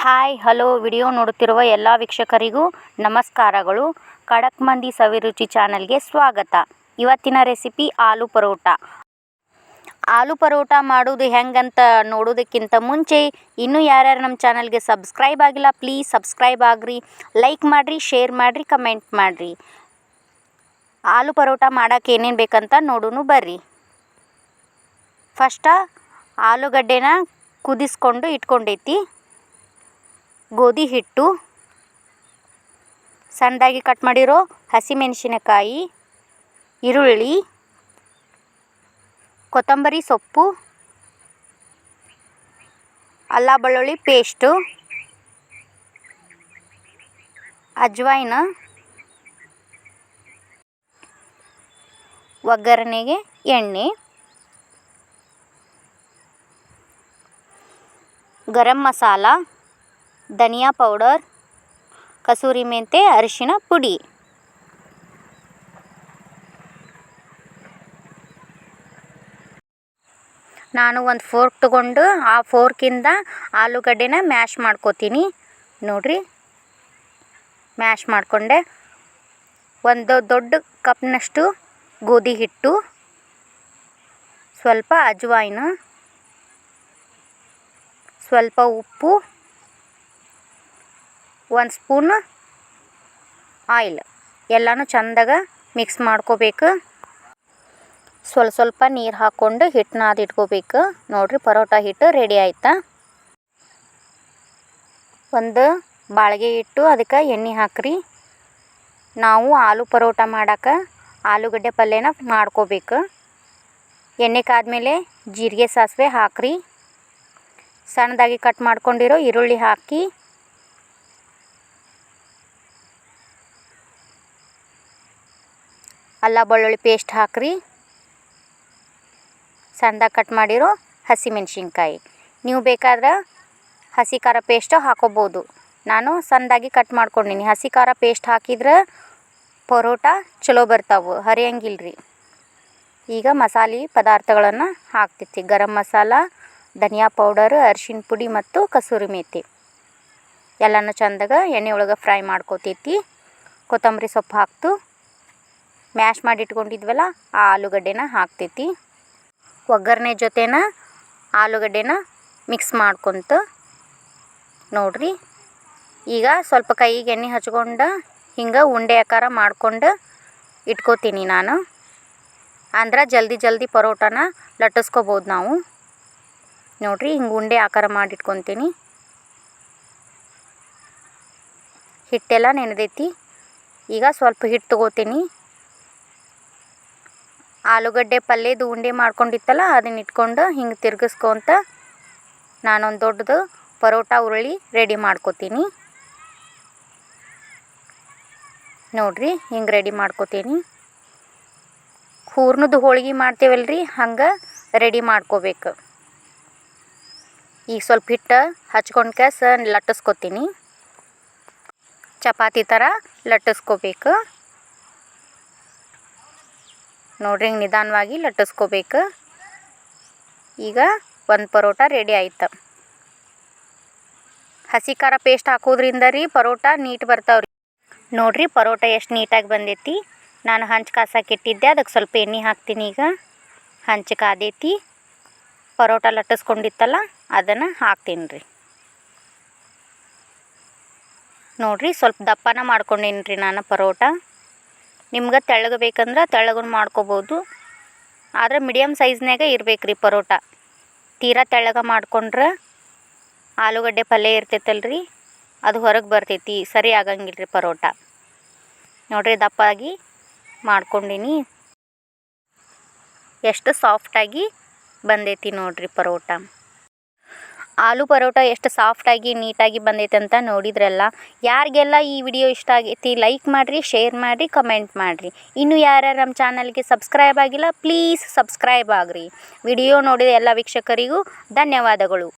Hi hello video ನೋಡುತ್ತಿರುವ ಎಲ್ಲ ವೀಕ್ಷಕರಿಗೂ ನಮಸ್ಕಾರಗಳು. ಖಡಕ್ ಮಂದಿ ಸವಿರುಚಿ ಚಾನಲ್ಗೆ ಸ್ವಾಗತ. ಇವತ್ತಿನ ರೆಸಿಪಿ ಆಲೂ ಪರೋಟ. ಆಲೂ ಪರೋಟ ಮಾಡೋದು ಹೆಂಗಂತ ನೋಡೋದಕ್ಕಿಂತ ಮುಂಚೆ ಇನ್ನೂ ಯಾರ್ಯಾರು ನಮ್ಮ ಚಾನಲ್ಗೆ ಸಬ್ಸ್ಕ್ರೈಬ್ ಆಗಿಲ್ಲ ಪ್ಲೀಸ್ ಸಬ್ಸ್ಕ್ರೈಬ್ ಆಗ್ರಿ, ಲೈಕ್ ಮಾಡಿರಿ, ಶೇರ್ ಮಾಡಿರಿ, ಕಮೆಂಟ್ ಮಾಡಿರಿ. ಆಲೂ ಪರೋಟ ಮಾಡೋಕ್ಕೆ ಏನೇನು ಬೇಕಂತ ನೋಡೋಣ ಬರ್ರಿ. ಫಸ್ಟ ಆಲೂಗಡ್ಡೆನ ಕುದಿಸ್ಕೊಂಡು ಇಟ್ಕೊಂಡೈತಿ. ಗೋಧಿ ಹಿಟ್ಟು, ಸಣ್ಣದಾಗಿ ಕಟ್ ಮಾಡಿರೋ ಹಸಿಮೆಣಸಿನಕಾಯಿ, ಈರುಳ್ಳಿ, ಕೊತ್ತಂಬರಿ ಸೊಪ್ಪು, ಅಲ್ಲ ಬೆಳ್ಳುಳ್ಳಿ ಪೇಸ್ಟು, ಅಜ್ವಾಯಿನ, ಒಗ್ಗರಣೆಗೆ ಎಣ್ಣೆ, ಗರಂ ಮಸಾಲ, ಧನಿಯಾ ಪೌಡರ್, ಕಸೂರಿ ಮೆಂತೆ, ಅರಿಶಿನ ಪುಡಿ. ನಾನು ಒಂದು ಫೋರ್ಕ್ ತಗೊಂಡು ಆ ಫೋರ್ಕಿಂದ ಆಲೂಗಡ್ಡೆನ ಮ್ಯಾಶ್ ಮಾಡ್ಕೋತೀನಿ. ನೋಡ್ರಿ, ಮ್ಯಾಶ್ ಮಾಡಿಕೊಂಡೆ. ಒಂದು ದೊಡ್ಡ ಕಪ್ನಷ್ಟು ಗೋಧಿ ಹಿಟ್ಟು, ಸ್ವಲ್ಪ ಅಜ್ವಾಯಿನ, ಸ್ವಲ್ಪ ಉಪ್ಪು, 1 ಸ್ಪೂನ್ ಆಯಿಲ್ ಎಲ್ಲನೂ ಚೆಂದಾಗ ಮಿಕ್ಸ್ ಮಾಡ್ಕೋಬೇಕು. ಸ್ವಲ್ಪ ನೀರು ಹಾಕ್ಕೊಂಡು ಹಿಟ್ಟನ್ನ ಇಟ್ಕೋಬೇಕು. ನೋಡಿರಿ, ಪರೋಟ ಹಿಟ್ಟು ರೆಡಿ ಆಯ್ತಾ. ಒಂದು ಬಾಳಿಗೆ ಇಟ್ಟು ಅದಕ್ಕೆ ಎಣ್ಣೆ ಹಾಕ್ರಿ. ನಾವು ಆಲೂ ಪರೋಟ ಮಾಡೋಕೆ ಆಲೂಗಡ್ಡೆ ಪಲ್ಯನ ಮಾಡ್ಕೋಬೇಕು. ಎಣ್ಣೆ ಕಾದ್ಮೇಲೆ ಜೀರಿಗೆ ಸಾಸಿವೆ ಹಾಕ್ರಿ. ಸಣ್ಣದಾಗಿ ಕಟ್ ಮಾಡ್ಕೊಂಡಿರೋ ಈರುಳ್ಳಿ ಹಾಕಿ, ಅಲ್ಲ ಬೆಳ್ಳುಳ್ಳಿ ಪೇಸ್ಟ್ ಹಾಕ್ರಿ. ಸಣ್ಣದಾಗಿ ಕಟ್ ಮಾಡಿರೋ ಹಸಿಮೆಣ್ಸಿನ್ಕಾಯಿ, ನೀವು ಬೇಕಾದ್ರೆ ಹಸಿ ಖಾರ ಪೇಸ್ಟ್ ಹಾಕೋಬೋದು. ನಾನು ಸಣ್ಣದಾಗಿ ಕಟ್ ಮಾಡ್ಕೊಂಡೀನಿ. ಹಸಿ ಖಾರ ಪೇಸ್ಟ್ ಹಾಕಿದ್ರೆ ಪರೋಟ ಚಲೋ ಬರ್ತಾವೆ, ಹರಿಯಂಗಿಲ್ರಿ. ಈಗ ಮಸಾಲೆ ಪದಾರ್ಥಗಳನ್ನು ಹಾಕ್ತೈತಿ. ಗರಂ ಮಸಾಲ, ಧನಿಯಾ ಪೌಡರ್, ಅರಿಶಿನ ಪುಡಿ ಮತ್ತು ಕಸೂರಿ ಮೇಥಿ ಎಲ್ಲನೂ ಚೆಂದಾಗ ಎಣ್ಣೆ ಒಳಗೆ ಫ್ರೈ ಮಾಡ್ಕೋತೈತಿ. ಕೊತ್ತಂಬರಿ ಸೊಪ್ಪು ಹಾಕ್ತು. ಮ್ಯಾಶ್ ಮಾಡಿ ಇಟ್ಕೊಂಡಿದ್ವಲ್ಲ ಆ ಆಲೂಗಡ್ಡೆನ ಹಾಕ್ತೈತಿ. ಒಗ್ಗರಣೆ ಜೊತೆನ ಆಲೂಗಡ್ಡೆನ ಮಿಕ್ಸ್ ಮಾಡ್ಕೊತ ನೋಡ್ರಿ. ಈಗ ಸ್ವಲ್ಪ ಕೈಗೆ ಎಣ್ಣೆ ಹಚ್ಕೊಂಡು ಹಿಂಗೆ ಉಂಡೆ ಆಕಾರ ಮಾಡ್ಕೊಂಡು ಇಟ್ಕೋತೀನಿ ನಾನು. ಅಂದ್ರೆ ಜಲ್ದಿ ಪರೋಟನ ಲಟ್ಟಿಸ್ಕೋಬೋದು ನಾವು. ನೋಡ್ರಿ, ಹಿಂಗೆ ಉಂಡೆ ಆಕಾರ ಮಾಡಿ ಇಟ್ಕೊತೀನಿ. ಹಿಟ್ಟೆಲ್ಲ ನೆನೆದೈತಿ. ಈಗ ಸ್ವಲ್ಪ ಹಿಟ್ಟು ತೊಗೋತೀನಿ. ಆಲೂಗಡ್ಡೆ ಪಲ್ಯದ ಉಂಡೆ ಮಾಡ್ಕೊಂಡಿತ್ತಲ್ಲ ಅದನ್ನ ಇಟ್ಕೊಂಡು ಹಿಂಗೆ ತಿರ್ಗಿಸ್ಕೊಂತ ನಾನೊಂದು ದೊಡ್ಡದು ಪರೋಟ ಉರುಳಿ ರೆಡಿ ಮಾಡ್ಕೋತೀನಿ. ನೋಡ್ರಿ, ಹಿಂಗೆ ರೆಡಿ ಮಾಡ್ಕೋತೀನಿ. ಹೂರ್ಣದ ಹೋಳ್ಗೆ ಮಾಡ್ತೇವಲ್ರಿ, ಹಂಗೆ ರೆಡಿ ಮಾಡ್ಕೋಬೇಕು. ಈಗ ಸ್ವಲ್ಪ ಹಿಟ್ಟು ಹಚ್ಕೊಂಡು ಕ್ಯಾಸ ಲಟ್ಟಿಸ್ಕೋತೀನಿ. ಚಪಾತಿ ಥರ ಲಟ್ಟಿಸ್ಕೋಬೇಕು. ನೋಡ್ರಿ, ಹಿಂಗೆ ನಿಧಾನವಾಗಿ ಲಟ್ಟಿಸ್ಕೋಬೇಕು. ಈಗ ಒಂದು ಪರೋಟ ರೆಡಿ ಆಯ್ತು. ಹಸಿ ಖಾರ ಪೇಸ್ಟ್ ಹಾಕೋದ್ರಿಂದ ರೀ ಪರೋಟ ನೀಟ್ ಬರ್ತಾವ್ರಿ. ನೋಡ್ರಿ, ಪರೋಟ ಎಷ್ಟು ನೀಟಾಗಿ ಬಂದೈತಿ. ನಾನು ಹಂಚು ಕಾಸಕ್ಕೆ ಇಟ್ಟಿದ್ದೆ, ಅದಕ್ಕೆ ಸ್ವಲ್ಪ ಎಣ್ಣೆ ಹಾಕ್ತೀನಿ. ಈಗ ಹಂಚು ಕಾದೈತಿ. ಪರೋಟ ಲಟ್ಟಿಸ್ಕೊಂಡಿತ್ತಲ್ಲ ಅದನ್ನು ಹಾಕ್ತೀನಿ ರೀ. ನೋಡ್ರಿ, ಸ್ವಲ್ಪ ದಪ್ಪನ ಮಾಡ್ಕೊಂಡೀನಿ ರೀ ನಾನು ಪರೋಟ. ನಿಮ್ಗೆ ತೆಳ್ಳಗೆ ಬೇಕಂದ್ರೆ ತೆಳ್ಳಗೂ ಮಾಡ್ಕೋಬೋದು. ಆದರೆ ಮೀಡಿಯಮ್ ಸೈಜ್ನಾಗ ಇರ್ಬೇಕು ರೀ ಪರೋಟ. ತೀರಾ ತೆಳ್ಳಗೆ ಮಾಡ್ಕೊಂಡ್ರೆ ಆಲೂಗಡ್ಡೆ ಪಲ್ಯ ಇರ್ತೈತಲ್ರಿ, ಅದು ಹೊರಗೆ ಬರ್ತೈತಿ, ಸರಿ ಆಗಂಗಿಲ್ಲ ರೀ ಪರೋಟ. ನೋಡ್ರಿ, ದಪ್ಪಾಗಿ ಮಾಡ್ಕೊಂಡೀನಿ. ಎಷ್ಟು ಸಾಫ್ಟಾಗಿ ಬಂದೈತಿ ನೋಡ್ರಿ ಪರೋಟ. ಆಲೂ ಪರೋಟ ಎಷ್ಟು ಸಾಫ್ಟಾಗಿ ನೀಟಾಗಿ ಬಂದೈತೆ ಅಂತ ನೋಡಿದ್ರಲ್ಲ. ಯಾರಿಗೆಲ್ಲ ಈ ವಿಡಿಯೋ ಇಷ್ಟ ಆಗೈತಿ ಲೈಕ್ ಮಾಡಿರಿ, ಶೇರ್ ಮಾಡಿರಿ, ಕಮೆಂಟ್ ಮಾಡಿರಿ. ಇನ್ನೂ ಯಾರ್ಯಾರು ನಮ್ಮ ಚಾನಲ್ಗೆ ಸಬ್ಸ್ಕ್ರೈಬ್ ಆಗಿಲ್ಲ ಪ್ಲೀಸ್ ಸಬ್ಸ್ಕ್ರೈಬ್ ಆಗ್ರಿ. ವಿಡಿಯೋ ನೋಡಿದ ಎಲ್ಲ ವೀಕ್ಷಕರಿಗೂ ಧನ್ಯವಾದಗಳು.